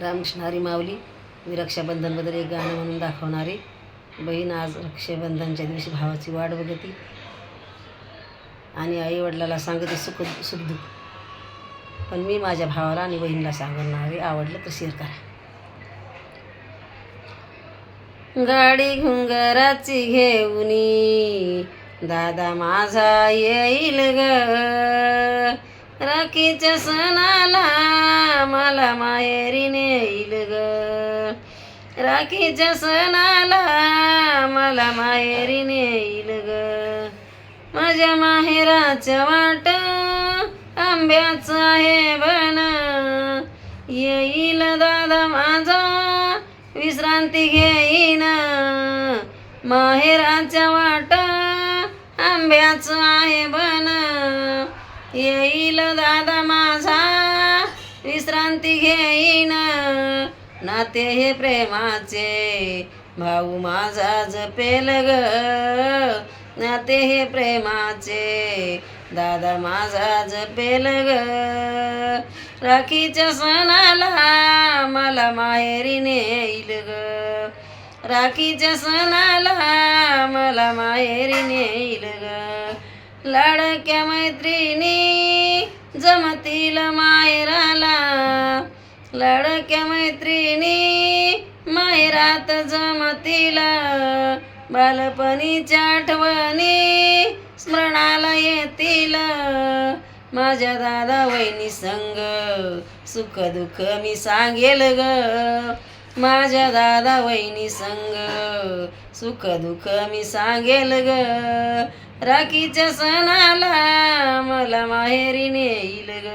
रामकृष्ण हरी माऊली. मी रक्षाबंधनबद्दल एक गाणं म्हणून दाखवणारे. बहीण आज रक्षाबंधनच्या दिवशी भावाची वाट बघती आणि आईवडिलाला सांगते सुखदुःख. पण मी माझ्या भावाला आणि बहिणीला सांगणार आहे. आवडलं तर शेअर करा. गाडी घुंगराची घेऊनी दादा माझा येईल ग, राखीच्या सणाला मला माहेरी नेईल ग, राखीच्या सणाला मला माहेरी नेईल ग. माझ्या माहेराच्या वाट आंब्याचं आहे बन, येईल दादा माझा विश्रांती घेईन. माहेराच्या वाट आंब्याचं आहे बन, येईल दादा माझा विश्रांती घेईन. नाते हे प्रेमाचे भाऊ माझा जपेल ग, नाते हे प्रेमाचे दादा माझा जपेल ग. राखीच्या सणाला मला माहेरी नेईल ग, राखीच्या सणाला मला माहेरी नेईल ग. लाडक्या मैत्रिणी जमतील माहेराला, लाडक्या मैत्रिणी माहेरात जमतील. बालपणीच्या आठवणी स्मरणाला येतील. माझ्या दादा वहिनी संग सुख दुःख मी सांगेल ग, माझ्या दादा वहिनी संग सुख दुःख मी सांगेल ग. राखीच्या सणाला मला माहेरी नेईल ग,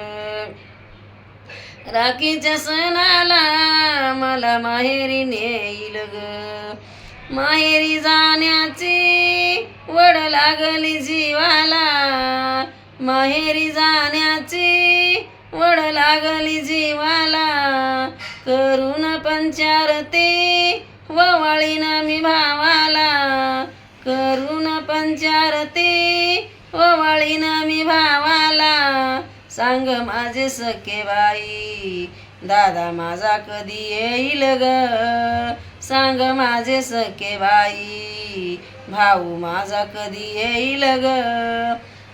राखीच्या सणाला मला माहेरी नेईल ग. माहेरी जाण्याची वड लागली जीवाला, माहेरी जाण्याची वड लागली जीवाला. करून पंचारती ववाळीन मी भावाला, करून पंचारती ववाळीन मी भावाला. सांग माझे सखे बाई दादा माझा कधी येईल ग, सांग माझे सखे बाई भाऊ माझा कधी येईल ग.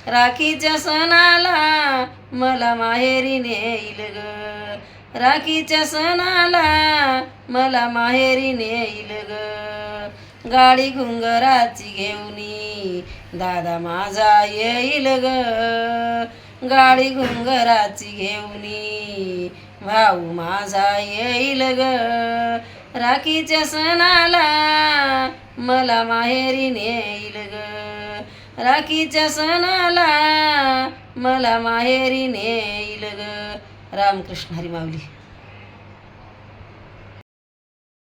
राखीच्या सणाला मला माहेरी नेईल ग, राखीच्या सणाला मला माहेरी नेईल ग. गाडी घुंगराची घेऊनी दादा माझा येईल ग, गाडी घुंगराची घेऊनी भाऊ माझा येईल ग. राखीच्या सणाला मला माहेरी नेईल ग, राखीच्या सणाला मला माहेरी नेईल ग. रामकृष्ण हरी माऊली.